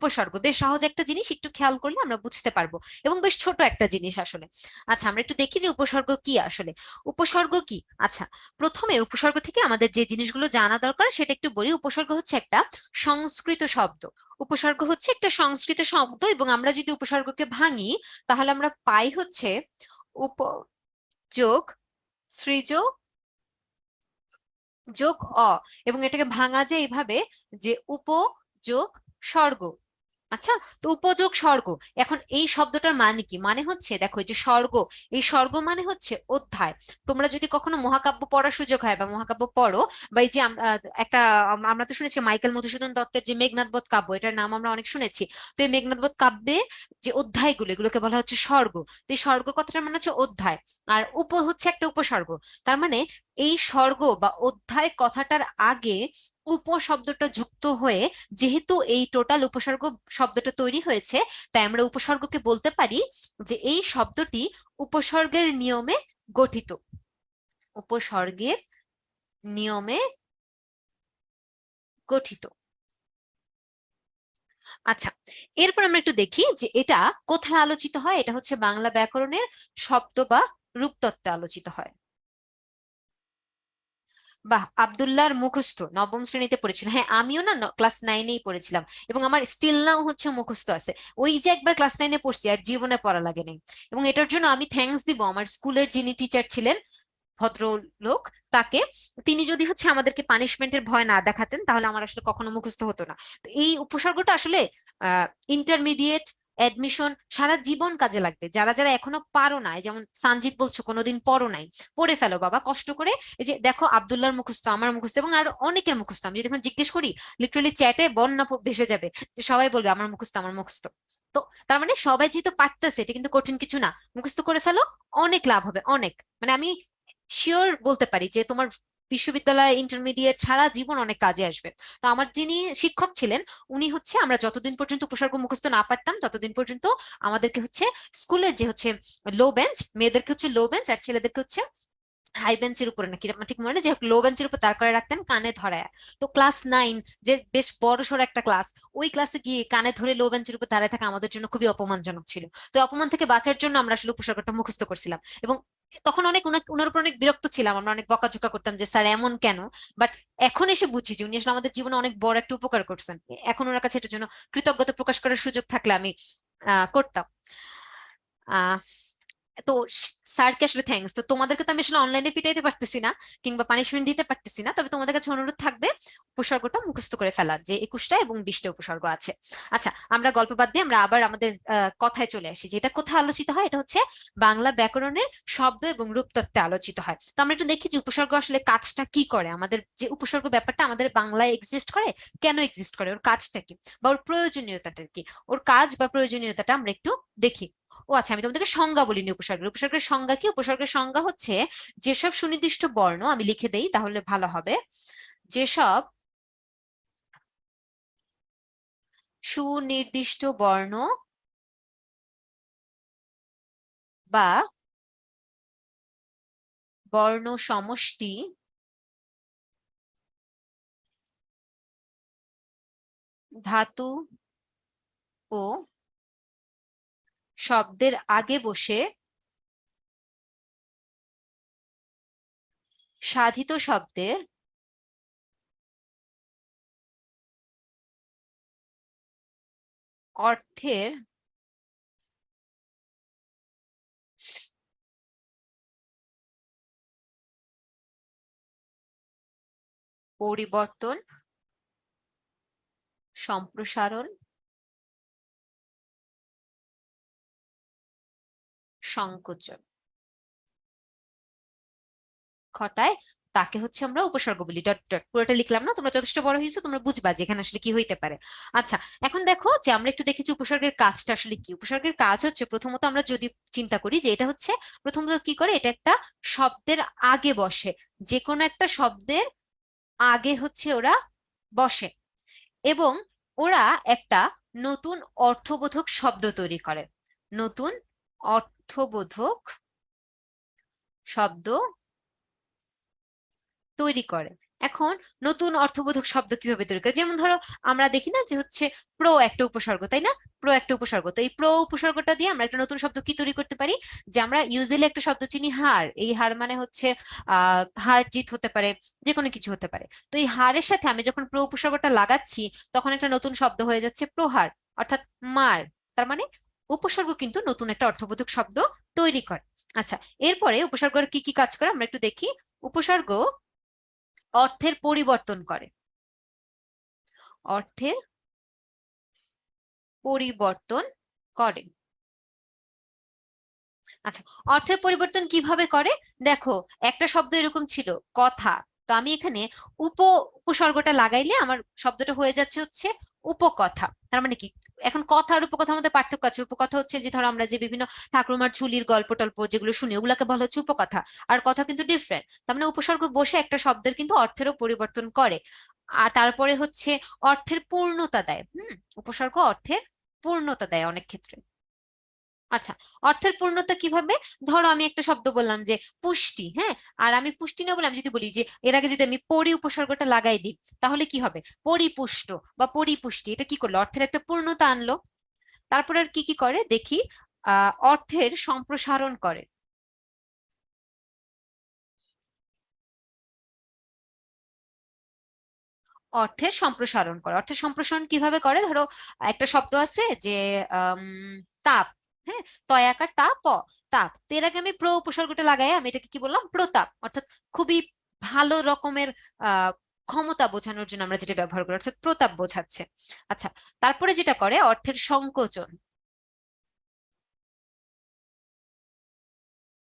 উপসর্গ বেশ সহজ একটা জিনিস, একটু খেয়াল করলে আমরা বুঝতে পারবো, এবং বেশ ছোট একটা জিনিস আসলে। আচ্ছা, আমরা একটু দেখি যে উপসর্গ কি আসলে। উপসর্গ কি? আচ্ছা, প্রথমে উপসর্গ থেকে আমাদের যে জিনিসগুলো জানা দরকার সেটা একটু বলি। উপসর্গ হচ্ছে একটা সংস্কৃত শব্দ। উপসর্গ হচ্ছে একটা সংস্কৃত শব্দ, এবং আমরা যদি উপসর্গকে ভাঙি তাহলে আমরা পাই হচ্ছে উপ যোগ সৃজ যোগ অ, এবং এটাকে ভাঙা যায় এইভাবে যে উপ যোগ স্বর্গ। আচ্ছা, তো উপযোগ স্বর্গ। এখন এই শব্দটার মানে কি? মানে হচ্ছে, দেখো এই যে স্বর্গ, এই স্বর্গ মানে হচ্ছে অধ্যায়। তোমরা যদি কখনো মহাকাব্য পড়ার সুযোগ হয় বা মহাকাব্য পড়ো, বা এই যে একটা আমরা তো শুনেছি মাইকেল মধুসূদন দত্তের যে মেঘনাদবধ কাব্য, এটার নাম আমরা অনেক শুনেছি। তো এই মেঘনাদবধ কাব্যে যে অধ্যায়গুলো, এগুলোকে বলা হচ্ছে স্বর্গ। তো এই স্বর্গ কথাটার মানে হচ্ছে অধ্যায়, আর উপ হচ্ছে একটা উপসর্গ। তার মানে এই স্বর্গ বা অধ্যায় কথাটার আগে উপ শব্দটা যুক্ত হয়ে যেহেতু এই টোটাল উপসর্গ শব্দটা তৈরি হয়েছে, তাই আমরা উপসর্গকে বলতে পারি যে এই শব্দটি উপসর্গের নিয়মে গঠিত। উপসর্গের নিয়মে গঠিত। আচ্ছা, এরপর আমরা একটু দেখি যে এটা কোথায় আলোচিত হয়। এটা হচ্ছে বাংলা ব্যাকরণের শব্দ বা রূপতত্ত্বে আলোচিত হয়। বাহ, আব্দুল্লাহর মুখস্থ নবম শ্রেণীতে পড়েছিল। হ্যাঁ, আমিও না ক্লাস 9-এই পড়েছিলাম, এবং আমার স্টিল নাও হচ্ছে মুখস্থ আছে। ওই যে একবার ক্লাস 9-এ পড়ছি, আর জীবনে পড়া লাগেনি। এবং এটার জন্য আমি থ্যাঙ্কস দিব আমার স্কুলের যিনি টিচার ছিলেন, ভদ্রলোক, তাকে। তিনি যদি হচ্ছে আমাদেরকে পানিশমেন্টের ভয় না দেখাতেন তাহলে আমার আসলে কখনো মুখস্থ হতো না। তো এই উপসর্গটা আসলে ইন্টারমিডিয়েট, অ্যাডমিশন, সারা জীবন কাজে লাগবে। যারা যারা এখনো পারো না, যেমন সানজিৎ বলছো কোনোদিন পড়ো নাই, পড়ে ফেলো বাবা কষ্ট করে। এই যে দেখো আব্দুল্লাহর মুখস্থ, আমার মুখস্থ, এবং আর অনেকের মুখস্থ। আমি যদি এখন জিজ্ঞেস করি, লিটারালি চ্যাটে বন্যা ভেসে যাবে, যে সবাই বলবে আমার মুখস্থ, আমার মুখস্থ। তো তার মানে সবাই যেহেতু পারতেছে, এটা কিন্তু কঠিন কিছু না। মুখস্থ করে ফেলো, অনেক লাভ হবে, অনেক। মানে আমি শিওর বলতে পারি যে তোমার বিশ্ববিদ্যালয়, ইন্টারমিডিয়েট, সারা জীবন অনেক কাজে আসবে। তো আমার যিনি শিক্ষক ছিলেন, উনি হচ্ছে, আমরা যতদিন পর্যন্ত উপসর্গ মুখস্থ না পারতাম ততদিন পর্যন্ত আমাদেরকে হচ্ছে স্কুলের যে হচ্ছে লো বেঞ্চ, মেয়েদেরকে হচ্ছে লো বেঞ্চ আর ছেলেদেরকে হচ্ছে হাই বেঞ্চের উপরে, নাকি আমার ঠিক মনে নেই, যে লো বেঞ্চের উপর দাঁড় করে রাখতেন কানে ধরায়। তো ক্লাস 9, যে বেশ বড় সড়ো একটা ক্লাস, ওই ক্লাসে গিয়ে কানে ধরে লো বেঞ্চের উপর দাঁড়ায় থাকা আমাদের জন্য খুবই অপমানজনক ছিল। তো অপমান থেকে বাঁচার জন্য আমরা আসলে উপসর্গটা মুখস্থ করছিলাম, এবং তখন অনেক ওনার উপর অনেক বিরক্ত ছিলাম, আমরা অনেক বকাঝকা করতাম যে স্যার এমন কেন। বাট এখন এসে বুঝি যে উনি আসলে আমাদের জীবনে অনেক বড় একটা উপকার করছেন। এখন ওনার কাছে এটার জন্য কৃতজ্ঞতা প্রকাশ করার সুযোগ থাকলে আমি করতাম। আহ তো স্যারকে আসলে থ্যাঙ্কস। তো তোমাদেরকে তো আমি আসলে অনলাইনে পিটাইতে পারতেছি না, কিংবা পানিশমেন্ট দিতে পারতেছি না, তবে তোমাদের কাছে অনুরোধ থাকবে উপসর্গটা মুখস্থ করে ফেলার, যে 21টা এবং 20টা উপসর্গ আছে। আচ্ছা, আমরা গল্প বাদ দিয়ে আমরা আবার আমাদের কথায় চলে আসি, যে এটা কোথায় আলোচিত হয়। এটা হচ্ছে বাংলা ব্যাকরণের শব্দ এবং রূপতত্ত্বে আলোচিত হয়। তো আমরা একটু দেখি যে উপসর্গ আসলে কাজটা কি করে, আমাদের যে উপসর্গ ব্যাপারটা আমাদের বাংলায় এক্সিস্ট করে, কেন এক্সিস্ট করে, ওর কাজটা কি, বা ওর প্রয়োজনীয়তাটা কি। ওর কাজ বা প্রয়োজনীয়তাটা আমরা একটু দেখি। ও আচ্ছা, আমি তোমাদেরকে সংজ্ঞা বলিনি উপসর্গের। উপসর্গের সংজ্ঞা কি? উপসর্গের সংজ্ঞা হচ্ছে যেসব সুনির্দিষ্ট বর্ণ, আমি লিখে দেই তাহলে ভালো হবে, যেসব সুনির্দিষ্ট বর্ণ বা বর্ণ সমষ্টি ধাতু ও শব্দের আগে বসে সাধিত শব্দের অর্থের পরিবর্তন, সম্প্রসারণ, সংকোচন ঘটায়, তাকে হচ্ছে আমরা উপসর্গ বলি। ডট ডট পুরোটা লিখলাম না, তোমরা যথেষ্ট বড় হয়েছো, তোমরা বুঝবা যে এখানে আসলে কি হইতে পারে। আচ্ছা, এখন দেখো যে আমরা একটু দেখেছি উপসর্গের কাজটা আসলে কি। উপসর্গের কাজ হচ্ছে, প্রথমত আমরা যদি চিন্তা করি যে এটা হচ্ছে, প্রথমত কি করে, এটা একটা শব্দের আগে বসে, যে কোনো একটা শব্দের আগে হচ্ছে ওরা বসে, এবং ওরা একটা নতুন অর্থবোধক শব্দ তৈরি করে। নতুন অর্থবোধক শব্দ তৈরি করে। এখন নতুন অর্থবোধক শব্দ কিভাবে তৈরি করে, যেমন ধরো আমরা দেখি না যে হচ্ছে প্রো একটা উপসর্গ, তাই না? প্রো একটা উপসর্গ, তো এই প্রো উপসর্গটা দিয়ে আমরা একটা নতুন শব্দ কি তৈরি করতে পারি, যে আমরা ইউজুয়ালি একটা শব্দ চিনি হার, এই হার মানে হচ্ছে হার জিত হতে পারে, যে কোনো কিছু হতে পারে। তো এই হারের সাথে আমি যখন প্রো উপসর্গটা লাগাচ্ছি তখন একটা নতুন শব্দ হয়ে যাচ্ছে প্রহার, অর্থাৎ মার। তার মানে উপসর্গ কিন্তু নতুন একটা অর্থবোধক শব্দ তৈরি করে। আচ্ছা, এরপরে উপসর্গের কি কি কাজ করে আমরা একটু দেখি। উপসর্গ অর্থের পরিবর্তন করে, অর্থের পরিবর্তন করে। আচ্ছা, অর্থের পরিবর্তন কিভাবে করে? দেখো, একটা শব্দ এরকম ছিল কথা, তো আমি এখানে উপসর্গটা লাগাইলে আমার শব্দটা হয়ে যাচ্ছে হচ্ছে উপকথা। তার মানে কি, এখন কথা আর উপকথার মধ্যে পার্থক্য আছে। উপকথা হচ্ছে যে ধরো আমরা যে বিভিন্ন ঠাকুরমার ঝুলির গল্প টল্প যেগুলো শুনি ওগুলাকে বলা হচ্ছে উপকথা, আর কথা কিন্তু ডিফারেন্ট। তার মানে উপসর্গ বসে একটা শব্দের কিন্তু অর্থেরও পরিবর্তন করে। আর তারপরে হচ্ছে অর্থের পূর্ণতা দেয়। উপসর্গ অর্থের পূর্ণতা দেয় অনেক ক্ষেত্রে। আচ্ছা, অর্থের পূর্ণতা কিভাবে? ধরো আমি একটা শব্দ বললাম যে পুষ্টি, হ্যাঁ, আর আমি পুষ্টি না বলে আমি যদি বলি যে এর আগে যদি আমি পরি উপসর্গটা লাগাই দিই তাহলে কি হবে? পরিপুষ্ট বা পরিপুষ্টি, এটা কি করলো? অর্থের একটা পূর্ণতা আনলো। তারপর আর কি কি করে দেখি। অর্থের সম্প্রসারণ করে। অর্থের সম্প্রসারণ করে। অর্থের সম্প্রসারণ কিভাবে করে? ধরো একটা শব্দ আছে যে আম, তাপ, হ্যাঁ, তয়াকার তাপ তাপ, তো এর আগে আমি প্র উপসর্গটা লাগাই আমি এটাকে কি বললাম? প্রতাপ, অর্থাৎ খুবই ভালো রকমের আহ ক্ষমতা বোঝানোর জন্য আমরা যেটা ব্যবহার করি, অর্থাৎ প্রতাপ বোঝাচ্ছে। আচ্ছা, তারপরে যেটা করে অর্থের সংকোচন।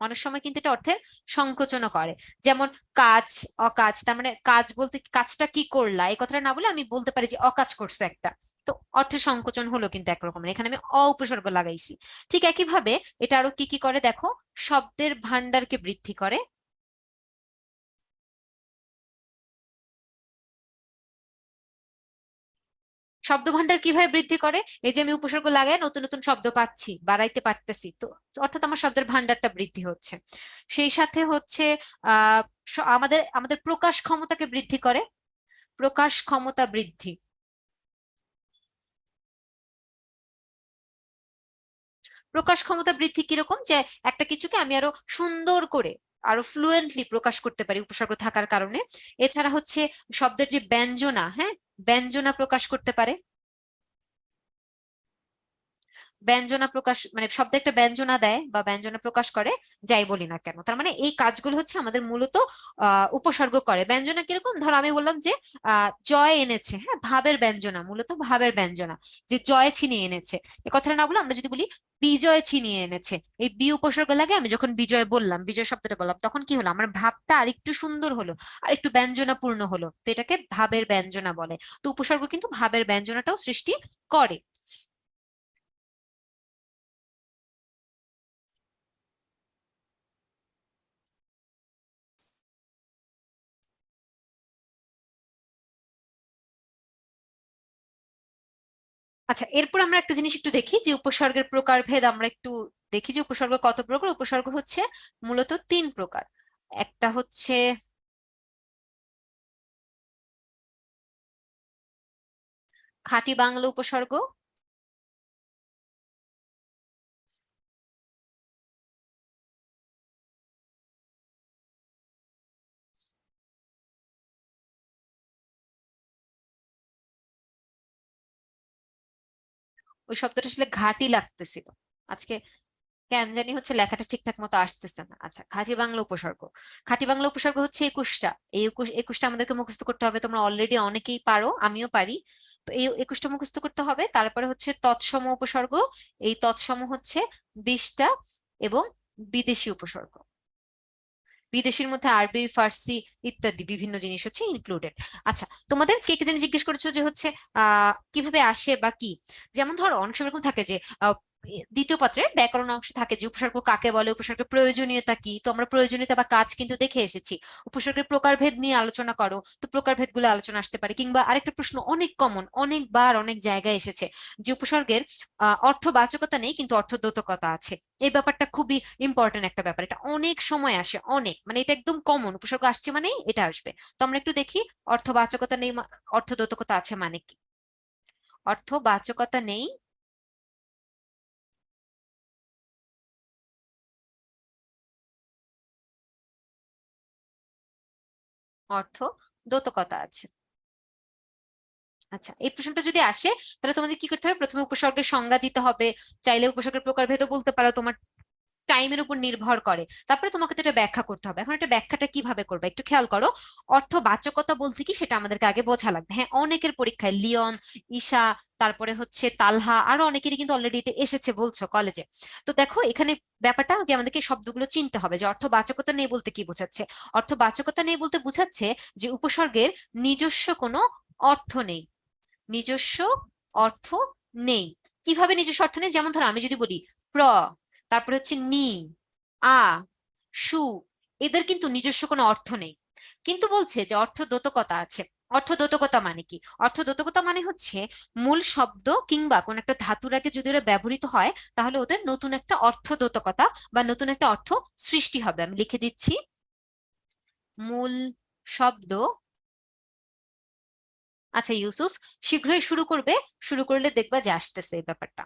অনেক সময় কিন্তু এটা অর্থের সংকোচনও করে। যেমন কাজ, অকাজ, তার মানে কাজ বলতে কাজটা কি করলা এই কথাটা না বলে আমি বলতে পারি যে অকাজ করছো একটা। তো অর্থের সংকোচন হলো কিন্তু একরকমের, এখানে আমি উপসর্গ লাগাইছি। ঠিক একইভাবে এটা আরো কি কি করে দেখো। শব্দের ভান্ডারকে বৃদ্ধি করে। শব্দ ভান্ডার কিভাবে বৃদ্ধি করে? এই যে আমি উপসর্গ লাগাই নতুন নতুন শব্দ পাচ্ছি, বাড়াইতে পারতেছি, তো অর্থাৎ আমার শব্দের ভান্ডারটা বৃদ্ধি হচ্ছে। সেই সাথে হচ্ছে আহ আমাদের আমাদের প্রকাশ ক্ষমতাকে বৃদ্ধি করে। প্রকাশ ক্ষমতা বৃদ্ধি। প্রকাশ ক্ষমতা বৃদ্ধি কিরকম? যে একটা কিছুকে আমি আরো সুন্দর করে আরো ফ্লুয়েন্টলি প্রকাশ করতে পারি উপসর্গ থাকার কারণে। এছাড়া হচ্ছে শব্দের যে ব্যঞ্জনা, হ্যাঁ, ব্যঞ্জনা প্রকাশ করতে পারে। ব্যঞ্জনা প্রকাশ মানে শব্দে একটা ব্যঞ্জনা দেয় বা ব্যঞ্জনা প্রকাশ করে, যাই বলি না কেন। তার মানে এই কাজগুলো হচ্ছে আমাদের মূলত উপসর্গ করে। ব্যঞ্জনা কিরকম? ধরো আমি বললাম যে জয় এনেছে, হ্যাঁ, ভাবের ব্যঞ্জনা, মূলত ভাবের ব্যঞ্জনা, যে জয় ছিনিয়ে এনেছে। এ কথাটা না বলে আমরা যদি বলি বিজয় ছিনিয়ে এনেছে, এই বি উপসর্গ লাগে আমি যখন বিজয় বললাম, বিজয় শব্দটা বললাম, তখন কি হলো? আমার ভাবটা আরেকটু সুন্দর হলো, আর একটু ব্যঞ্জনাপূর্ণ হলো, তো এটাকে ভাবের ব্যঞ্জনা বলে। তো উপসর্গ কিন্তু ভাবের ব্যঞ্জনাটাও সৃষ্টি করে। আচ্ছা, এরপর আমরা একটা জিনিস একটু দেখি যে উপসর্গের প্রকারভেদ আমরা একটু দেখি যে উপসর্গ কত প্রকার। উপসর্গ হচ্ছে মূলত তিন প্রকার। একটা হচ্ছে খাঁটি বাংলা উপসর্গ। ওই শব্দটা আসলে ঘাটি লাগতেছিল আজকে, কেন জানি হচ্ছে লেখাটা ঠিকঠাক মতো আসতেছে না। আচ্ছা, খাঁটি বাংলা উপসর্গ। খাঁটি বাংলা উপসর্গ হচ্ছে 21টা। এই 21টা আমাদেরকে মুখস্থ করতে হবে। তোমরা অলরেডি অনেকেই পারো, আমিও পারি। তো এই 21টা মুখস্থ করতে হবে। তারপরে হচ্ছে তৎসম উপসর্গ। এই তৎসম হচ্ছে 20টা। এবং বিদেশি উপসর্গ, বিদেশির মধ্যে আরবি, ফার্সি ইত্যাদি বিভিন্ন জিনিস হচ্ছে ইনক্লুডেড। আচ্ছা, তোমাদের কে কে জানি জিজ্ঞেস করেছো যে হচ্ছে কিভাবে আসে বা কি। যেমন ধরো অনেক সময় এরকম থাকে যে দ্বিতীয় পত্রে ব্যাকরণ অংশ থাকে যে উপসর্গ কাকে বলে, উপসর্গের প্রয়োজনীয়তা কি। তো আমরা প্রয়োজনীয়তা বা কাজ কিন্তু দেখে এসেছি। উপসর্গের প্রকারভেদ নিয়ে আলোচনা করো, তো প্রকারভেদ গুলো আলোচনা আসতে পারে। কিংবা আরেকটা প্রশ্ন অনেক কমন, অনেকবার অনেক জায়গায় এসেছে, যে উপসর্গের অর্থবাচকতা নেই কিন্তু অর্থদ্যোতকতা আছে। এই ব্যাপারটা খুবই ইম্পর্টেন্ট একটা ব্যাপার, এটা অনেক সময় আসে, অনেক, মানে এটা একদম কমন, উপসর্গ আসছে মানে এটা আসবে। তো আমরা একটু দেখি অর্থবাচকতা নেই অর্থদ্যোতকতা আছে মানে কি। অর্থবাচকতা নেই, অর্থদ্যোতকতা আছে। আচ্ছা, এই প্রশ্নটা যদি আসে তাহলে তোমাদের কি করতে হবে, প্রথমে উপসর্গের সংজ্ঞা দিতে হবে। চাইলে উপসর্গের প্রকারভেদও বলতে পারো, তোমার টাইমের উপর নির্ভর করে। তারপরে তোমাকে তো এটা ব্যাখ্যা করতে হবে। এখন এটা ব্যাখ্যাটা কিভাবে করবে একটু খেয়াল করো। অর্থবাচকতা বলতে কি সেটা আমাদেরকে আগে বোঝা লাগবে। হ্যাঁ, অনেকের পরীক্ষায় লিওন, ঈশা, তারপরে হচ্ছে তালহা, আরো অনেকেরই কিন্তু অলরেডি এটা এসেছে বলছো কলেজে। তো দেখো এখানে ব্যাপারটা আগে আমাদেরকে এই শব্দগুলো চিনতে হবে যে অর্থবাচকতা নেই বলতে কি বোঝাচ্ছে। অর্থবাচকতা নেই বলতে বোঝাচ্ছে যে উপসর্গের নিজস্ব কোনো অর্থ নেই, নিজস্ব অর্থ নেই। কিভাবে নিজস্ব অর্থ নেই, যেমন ধরো আমি যদি বলি প্র, তারপরে হচ্ছে নি, আ, সু, এদের কিন্তু নিজস্ব কোনো অর্থ নেই, কিন্তু বলছে যে অর্থদ্যোতকতা আছে। অর্থদ্যোতকতা মানে কি? অর্থদ্যোতকতা মানে হচ্ছে মূল শব্দ কিংবা কোন একটা ধাতুর আগে যদি ওরা ব্যবহৃত হয় তাহলে ওদের নতুন একটা অর্থদ্যোতকতা বা নতুন একটা অর্থ সৃষ্টি হবে। আমি লিখে দিচ্ছি, মূল শব্দ। আচ্ছা ইউসুফ, শীঘ্রই শুরু করবে, শুরু করলে দেখবা যে আসতেছে এই ব্যাপারটা।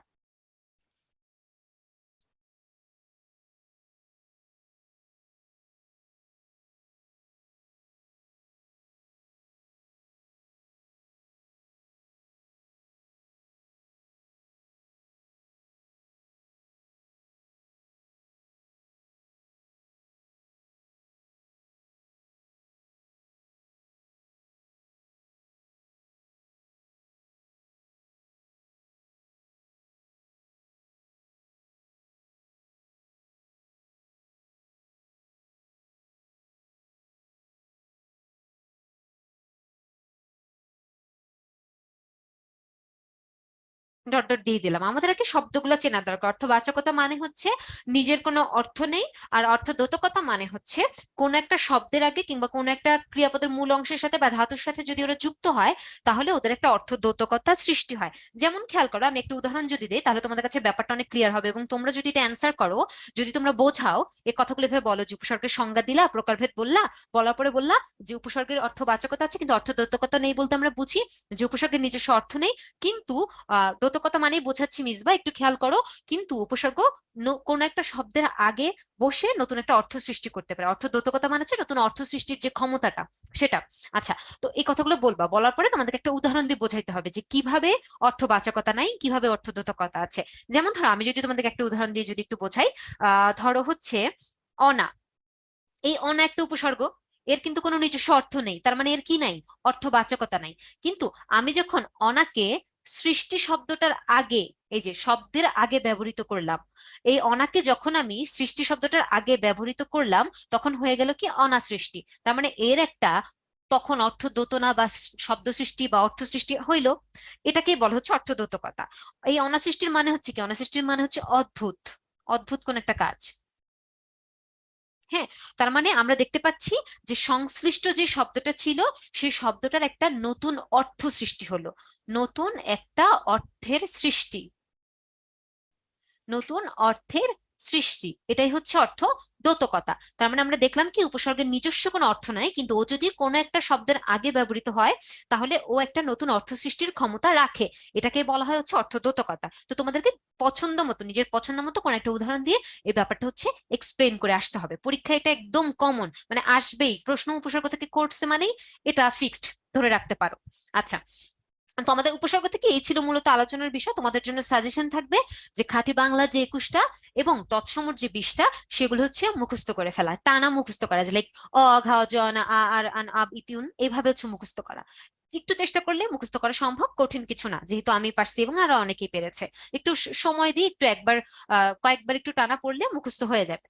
ডট ডট দিয়ে দিলাম। আমাদের আগে শব্দগুলো চেনা দরকার। অর্থবাচকতা মানে হচ্ছে নিজের কোনো অর্থ নেই, আর অর্থদ্যোতকতা মানে হচ্ছে কোন একটা শব্দের আগে কিংবা কোন একটা ক্রিয়াপদের মূল অংশের সাথে বা ধাতুর সাথে যদি ওরা যুক্ত হয় তাহলে ওদের একটা অর্থদ্যোতকতা সৃষ্টি হয়। যেমন খেয়াল করো, আমি একটা উদাহরণ যদি দিই তাহলে তোমাদের কাছে ব্যাপারটা অনেক ক্লিয়ার হবে, এবং তোমরা যদি এটা অ্যান্সার করো, যদি তোমরা বোঝাও এই কথাগুলো ভেবে বলো যে উপসর্গের সংজ্ঞা দিলা, প্রকারভেদ বললা, বলার পরে বললা যে উপসর্গের অর্থবাচকতা আছে কিন্তু অর্থদ্যোতকতা নেই বলতে আমরা বুঝি যে উপসর্গের নিজস্ব অর্থ নেই, কিন্তু দ্যোতকতা মানেই বোঝাচ্ছি মিসবা একটু খেয়াল করো, কিন্তু উপসর্গ কোন একটা শব্দের আগে বসে নতুন একটা অর্থ সৃষ্টি করতে পারে। অর্থ দ্যোতকতা মানে হচ্ছে নতুন অর্থ সৃষ্টির যে ক্ষমতাটা, সেটা। আচ্ছা, তো এই কথাগুলো বলবা, বলার পরে তোমাদেরকে একটা উদাহরণ দিয়ে বোঝাইতে হবে যে কিভাবে অর্থবাচকতা নাই, কিভাবে অর্থদ্যোতকতা আছে। যেমন ধরো আমি যদি তোমাদেরকে একটা উদাহরণ দিয়ে যদি একটু বোঝাই, ধরো হচ্ছে অনা। এই অনা একটা উপসর্গ, এর কিন্তু কোনো নিজস্ব অর্থ নেই, তার মানে এর কি নাই, অর্থবাচকতা নাই। কিন্তু আমি যখন অনাকে সৃষ্টি শব্দটার আগে, এই যে শব্দের আগে ব্যবহৃত করলাম, এই অনাকে যখন আমি সৃষ্টি শব্দটার আগে ব্যবহৃত করলাম তখন হয়ে গেল কি অনা সৃষ্টি। তার মানে এর একটা তখন অর্থ দোতনা বা শব্দ সৃষ্টি বা অর্থ সৃষ্টি হইলো। এটাকেই বলা হচ্ছে অর্থদ্যোতকতা। এই অনাসৃষ্টির মানে হচ্ছে কি, অনাসৃষ্টির মানে হচ্ছে অদ্ভুত, অদ্ভুত কোন একটা কাজ। হ্যাঁ, তার মানে আমরা দেখতে পাচ্ছি যে সংশ্লিষ্ট যে শব্দটা ছিল সেই শব্দটার একটা নতুন অর্থ সৃষ্টি হলো, নতুন একটা অর্থের সৃষ্টি, নতুন অর্থের সৃষ্টি, এটাই হচ্ছে অর্থ দ্যোতকতা। তার মানে আমরা দেখলাম কি উপসর্গের নিজস্ব কোনো অর্থ নাই, কিন্তু ও যদি কোনো একটা শব্দের আগে ব্যবহৃত হয় তাহলে ও একটা নতুন অর্থ সৃষ্টির ক্ষমতা রাখে। এটাকে বলা হয় হচ্ছে অর্থ দ্যোতকতা। তো তোমাদেরকে পছন্দ মতো, নিজের পছন্দ মতো কোন একটা উদাহরণ দিয়ে এই ব্যাপারটা হচ্ছে এক্সপ্লেন করে আসতে হবে। পরীক্ষা এটা একদম কমন, মানে আসবেই প্রশ্ন উপসর্গ থেকে করছে মানেই এটা ফিক্সড, ধরে রাখতে পারো। আচ্ছা, তো আমাদের উপসর্গ থেকে এই ছিল মূলত আলোচনার বিষয়। তোমাদের জন্য সাজেশন থাকবে যে খাঁটি বাংলার যে 21টা এবং তৎসমর যে 20টা সেগুলো হচ্ছে মুখস্থ করে ফেলা, টানা মুখস্থ করা, যে লাইক অ ঘা জ না আ আর আন আব ইতিউন, এইভাবে হচ্ছে মুখস্থ করা। একটু চেষ্টা করলে মুখস্থ করা সম্ভব, কঠিন কিছু না, যেহেতু আমি পারছি এবং আরো অনেকেই পেরেছে। একটু সময় দিয়ে একটু একবার কয়েকবার একটু টানা পড়লে মুখস্থ হয়ে যাবে।